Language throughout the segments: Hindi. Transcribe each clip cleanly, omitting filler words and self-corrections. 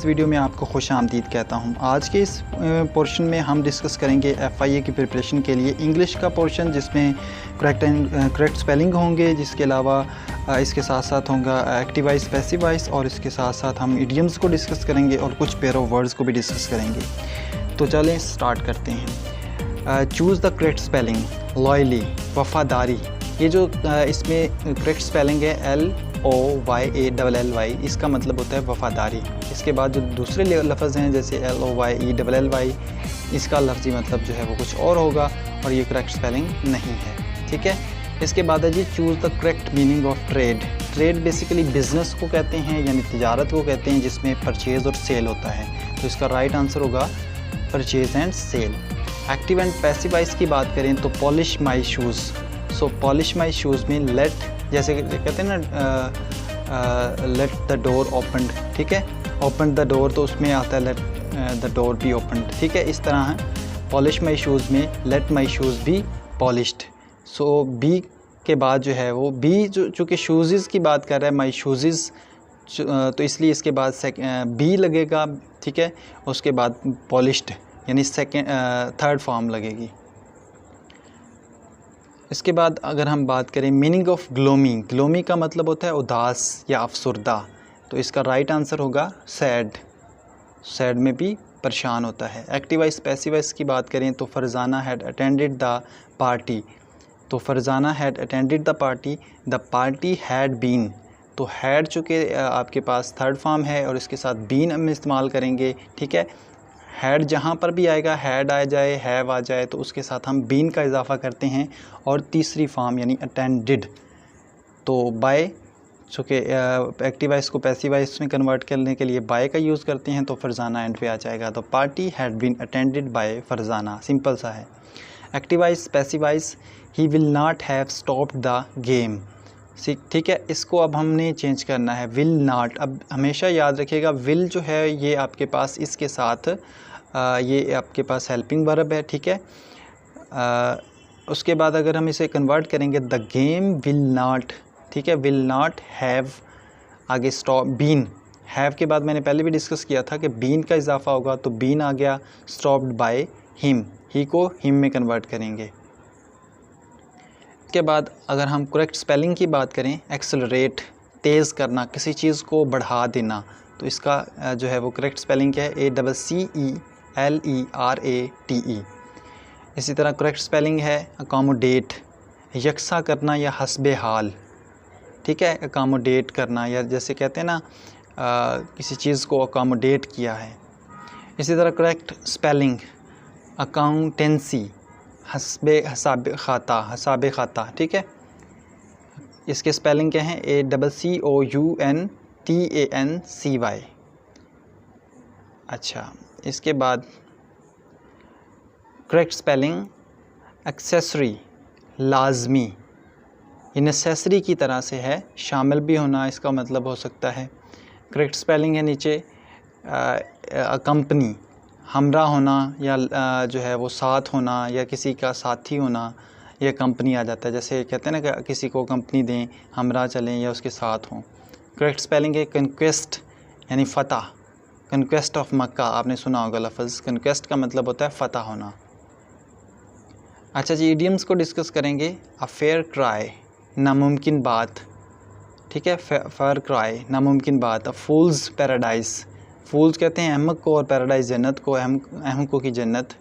इस वीडियो में आपको खुश आमदीद कहता हूं। आज के इस पोर्शन में हम डिस्कस करेंगे FIA की प्रिपरेशन के लिए इंग्लिश का पोर्शन, जिसमें करेक्ट स्पेलिंग होंगे, जिसके अलावा इसके साथ साथ होगा एक्टिव वॉइस, पैसिव वॉइस, और इसके साथ साथ हम इडियम्स को डिस्कस करेंगे और कुछ पेयर ऑफ वर्ड्स को भी डिस्कस करेंगे। तो चलें स्टार्ट करते हैं। Choose the correct spelling. Loyally, वफ़ादारी, ये जो इसमें करेक्ट स्पेलिंग है LOYALLY, इसका मतलब होता है वफ़ादारी। इसके बाद जो दूसरे लफ्ज़ हैं जैसे LOYELLY, इसका लफ्ज़ी मतलब जो है वो कुछ और होगा और ये करेक्ट स्पेलिंग नहीं है, ठीक है। इसके बाद है जी choose the correct meaning of trade. Trade basically business को कहते हैं, यानी तिजारत को कहते हैं, जिसमें परचेज़ और सेल होता है। तो इसका राइट आंसर होगा purchase and sale. Active and passive voice की बात करें तो polish my shoes. So polish my shoes में लेट, जैसे कहते हैं ना लेट द डोर ओपन, ठीक है, ओपन द डोर, तो उसमें आता है let the door be open, ठीक है। इस तरह है पॉलिश माई शूज़ में let my shoes be polished. So be के बाद जो है वो बी चूँकि शूज़ की बात कर रहा है, माई शूज़, तो इसलिए इसके बाद बी लगेगा, ठीक है। उसके बाद पॉलिश्ड यानी थर्ड फॉर्म लगेगी। इसके बाद अगर हम बात करें मीनिंग ऑफ ग्लोमी, ग्लोमी का मतलब होता है उदास या अफसुर्दा, तो इसका राइट आंसर होगा सैड। सैड में भी परेशान होता है। एक्टिव वॉइस, पैसिव वॉइस की बात करें तो Farzana had attended the party. तो Farzana had attended the party had been, तो हैड चूँकि आपके पास थर्ड फॉर्म है और इसके साथ बीन हम इस्तेमाल करेंगे, ठीक है। हैड जहाँ पर भी आएगा, हैड आ जाए, हैव आ जाए, तो उसके साथ हम बीन का इजाफा करते हैं और तीसरी फॉर्म यानी अटेंडेड, तो बाय, चूँकि एक्टिव वॉइस को पैसिव वॉइस में कन्वर्ट करने के लिए बाय का यूज़ करते हैं, तो फरजाना एंड पे आ जाएगा। तो party had been attended by Farzana, simple सा है। Active voice, passive voice, he will not have stopped the game, ठीक है। इसको अब हमने चेंज करना है, विल नॉट। अब हमेशा याद रखिएगा विल जो है ये आपके पास इसके साथ ये आपके पास हेल्पिंग वर्ब है, ठीक है। उसके बाद अगर हम इसे कन्वर्ट करेंगे, द गेम विल नॉट, ठीक है, विल नॉट हैव, आगे स्टॉप बीन, हैव के बाद मैंने पहले भी डिस्कस किया था कि बीन का इजाफा होगा, तो बीन आ गया, स्टॉप्ड बाय हिम, ही को हिम में कन्वर्ट करेंगे। के बाद अगर हम करेक्ट स्पेलिंग की बात करें, एक्सेलरेट, तेज़ करना, किसी चीज़ को बढ़ा देना, तो इसका जो है वो करेक्ट स्पेलिंग क्या है, ACCLERATE। इसी तरह करेक्ट स्पेलिंग है अकोमोडेट, यकसा करना या हस्बे हाल, ठीक है, अकोमोडेट करना, या जैसे कहते हैं ना किसी चीज़ को अकोमोडेट किया है। इसी तरह करेक्ट स्पेलिंग अकाउंटेंसी, हसाब खाता, ठीक है। इसके स्पेलिंग क्या हैं, ACCOUNTANCY। अच्छा, इसके बाद करेक्ट स्पेलिंग एक्सेसरी, लाजमी, ये नेसेसरी की तरह से है, शामिल भी होना इसका मतलब हो सकता है। करेक्ट स्पेलिंग है नीचे कंपनी, हमरा होना या जो है वो साथ होना या किसी का साथी होना, यह कंपनी आ जाता है। जैसे कहते हैं ना कि किसी को कंपनी दें, हमरा चलें या उसके साथ हों। करेक्ट स्पेलिंग है कंक्वेस्ट यानी फ़तह, कंक्वेस्ट ऑफ मक्का, आपने सुना होगा लफ्ज़, कंक्वेस्ट का मतलब होता है फ़तह होना। अच्छा जी, इडियम्स को डिस्कस करेंगे। अ फेयर क्राई, नामुमकिन बात, ठीक है, फेयर क्राई, नामुमकिन बात। अ फूल्स पैराडाइज, फूल्स कहते हैं अहमक को और पैराडाइज जन्नत को, अहमकों की जन्नत।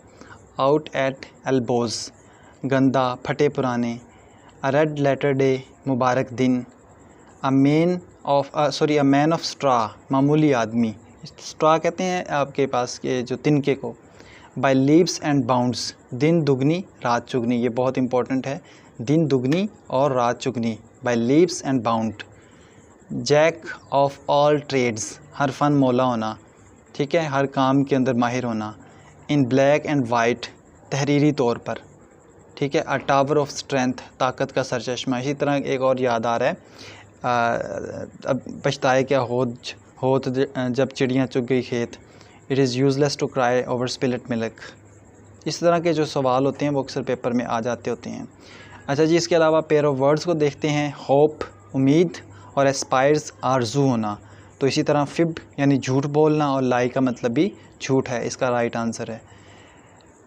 आउट एट एल्बोज़, गंदा, फटे पुराने। अ रेड लेटर डे, मुबारक दिन। अ मैन ऑफ स्ट्रा, मामूली आदमी, स्ट्रा कहते हैं आपके पास के जो तिनके को। बाय लीव्स एंड बाउंड्स, दिन दुगनी रात चुगनी, ये बहुत इंपॉर्टेंट है, दिन दुगनी और रात चुगनी, by leaps and bound. Jack of all trades, हर फन मौला होना, ठीक है, हर काम के अंदर माहिर होना। इन ब्लैक एंड वाइट, तहरीरी तौर पर, ठीक है। अ टावर ऑफ स्ट्रेंथ, ताकत का सरचश्मा। इसी तरह एक और याद आ रहा है, अब पछताए क्या होत जब चिड़ियाँ चुग गई खेत। It is useless to cry over spilled milk. इस तरह के जो सवाल होते हैं वो अक्सर पेपर में आ जाते होते हैं। अच्छा जी, इसके अलावा पेयर ऑफ वर्ड्स को देखते हैं। होप, उम्मीद, और एस्पायर्स, आरजू होना। तो इसी तरह फिब यानी झूठ बोलना और लाई का मतलब भी झूठ है, इसका राइट आंसर है।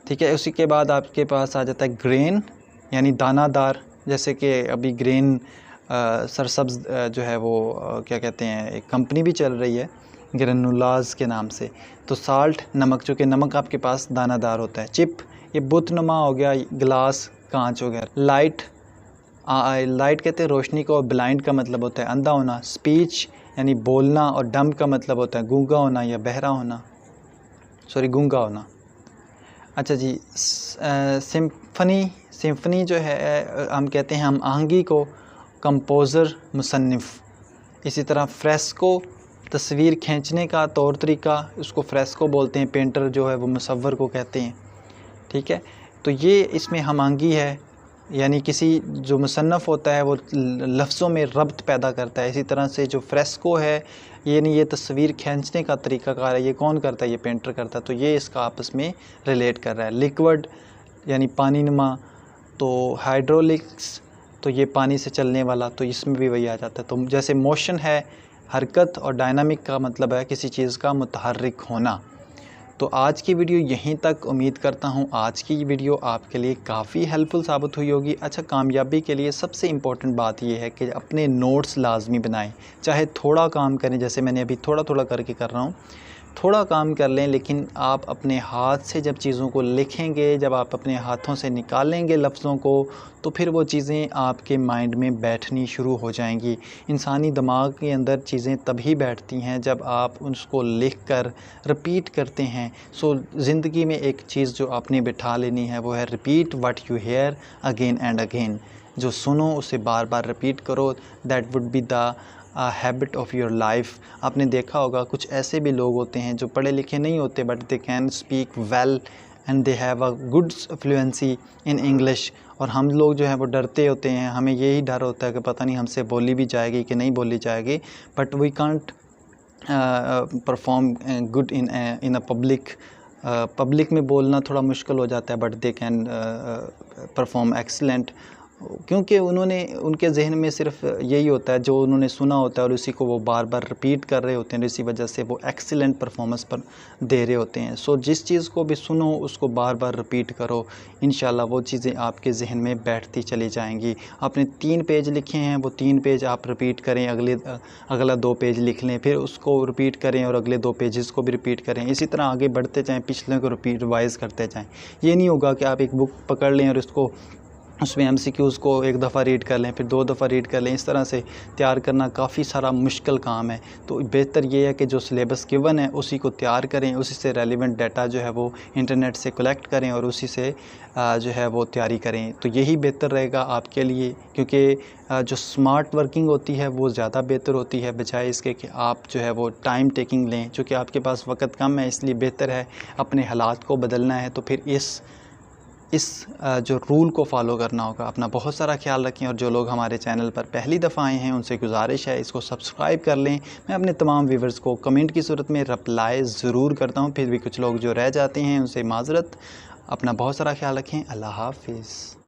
ठीक है, उसी के बाद आपके पास आ जाता है ग्रेन यानी दानादार, जैसे कि अभी ग्रेन सरसब्ज जो है वो क्या कहते हैं, एक कंपनी भी चल रही है ग्रेनुलाज के नाम से। तो साल्ट नमक, चूँकि नमक आपके पास दानादार होता है। चिप ये बुतनुमा हो गया, गिलास कांच हो गया। लाइट लाइट कहते हैं रोशनी को, और ब्लाइंड का मतलब होता है अंधा होना। स्पीच यानी बोलना, और डम का मतलब होता है गूंगा होना या बहरा होना, गूंगा होना। अच्छा जी, सिम्फनी जो है हम कहते हैं हम आहंगी को, कंपोज़र मुसन्निफ़। इसी तरह फ्रेस्को तस्वीर खींचने का तौर तरीका, उसको फ्रेस्को बोलते हैं। पेंटर जो है वो मुसव्वर को कहते हैं। ठीक है, तो ये इसमें हम आहंगी है, यानी किसी जो मुसन्नफ़ होता है वो लफ्ज़ों में रब्त पैदा करता है। इसी तरह से जो फ्रेस्को है यानी ये तस्वीर खींचने का तरीक़ाकार है, ये कौन करता है, ये पेंटर करता है। तो ये इसका आपस में रिलेट कर रहा है। लिक्विड यानी पानी नुमा, तो हाइड्रोलिक्स तो ये पानी से चलने वाला, तो इसमें भी वही आ जाता है। तो जैसे मोशन है हरकत, और डायनामिक का मतलब है किसी चीज़ का मुतहर्रिक होना। तो आज की वीडियो यहीं तक। उम्मीद करता हूँ आज की वीडियो आपके लिए काफ़ी हेल्पफुल साबित हुई होगी। अच्छा, कामयाबी के लिए सबसे इम्पॉर्टेंट बात यह है कि अपने नोट्स लाजमी बनाएं। चाहे थोड़ा काम करें, जैसे मैंने अभी थोड़ा थोड़ा करके कर रहा हूँ, थोड़ा काम कर लें, लेकिन आप अपने हाथ से जब चीज़ों को लिखेंगे, जब आप अपने हाथों से निकालेंगे लफ्ज़ों को, तो फिर वो चीज़ें आपके माइंड में बैठनी शुरू हो जाएंगी। इंसानी दिमाग के अंदर चीज़ें तभी बैठती हैं जब आप उसको लिख कर रिपीट करते हैं। सो ज़िंदगी में एक चीज़ जो आपने बिठा लेनी है वो है repeat what you here again and again. जो सुनो उसे बार बार रिपीट करो। That would be the habit of your life. आपने देखा होगा कुछ ऐसे भी लोग होते हैं जो पढ़े लिखे नहीं होते, but they can speak well and they have a good fluency in English. और हम लोग जो है वो डरते होते हैं, हमें यही डर होता है कि पता नहीं हमसे बोली भी जाएगी कि नहीं बोली जाएगी, but we can't perform good in a public में बोलना थोड़ा मुश्किल हो जाता है, but they can perform excellent, क्योंकि उनके जहन में सिर्फ यही होता है जो उन्होंने सुना होता है और उसी को वो बार बार रिपीट कर रहे होते हैं। इसी वजह से वो एक्सीलेंट परफॉर्मेंस पर दे रहे होते हैं। सो जिस चीज़ को भी सुनो उसको बार बार रिपीट करो, इंशाल्लाह वो चीज़ें आपके जहन में बैठती चली जाएंगी। आपने 3 पेज लिखे हैं, वो 3 पेज आप रिपीट करें, अगला 2 पेज लिख लें, फिर उसको रिपीट करें और अगले 2 पेजेस को भी रिपीट करें। इसी तरह आगे बढ़ते जाएँ, पिछले को रिवाइज़ करते जाएँ। ये नहीं होगा कि आप एक बुक पकड़ लें और उसमें MCQs को 1 दफ़ा रीड कर लें, फिर 2 दफ़ा रीड कर लें। इस तरह से तैयार करना काफ़ी सारा मुश्किल काम है। तो बेहतर ये है कि जो सिलेबस गिवन है उसी को तैयार करें, उसी से रेलिवेंट डाटा जो है वो इंटरनेट से कलेक्ट करें और उसी से जो है वो तैयारी करें। तो यही बेहतर रहेगा आपके लिए, क्योंकि जो स्मार्ट वर्किंग होती है वो ज़्यादा बेहतर होती है, बजाय इसके कि आप जो है वो टाइम टेकिंग लें। चूँकि आपके पास वक्त कम है, इसलिए बेहतर है अपने हालात को बदलना है तो फिर इस जो रूल को फॉलो करना होगा। अपना बहुत सारा ख्याल रखें, और जो लोग हमारे चैनल पर पहली दफ़ा आए हैं उनसे गुजारिश है इसको सब्सक्राइब कर लें। मैं अपने तमाम व्यूवर्स को कमेंट की सूरत में रिप्लाई ज़रूर करता हूं, फिर भी कुछ लोग जो रह जाते हैं उनसे माज़रत। अपना बहुत सारा ख्याल रखें। अल्लाह हाफ़िज़।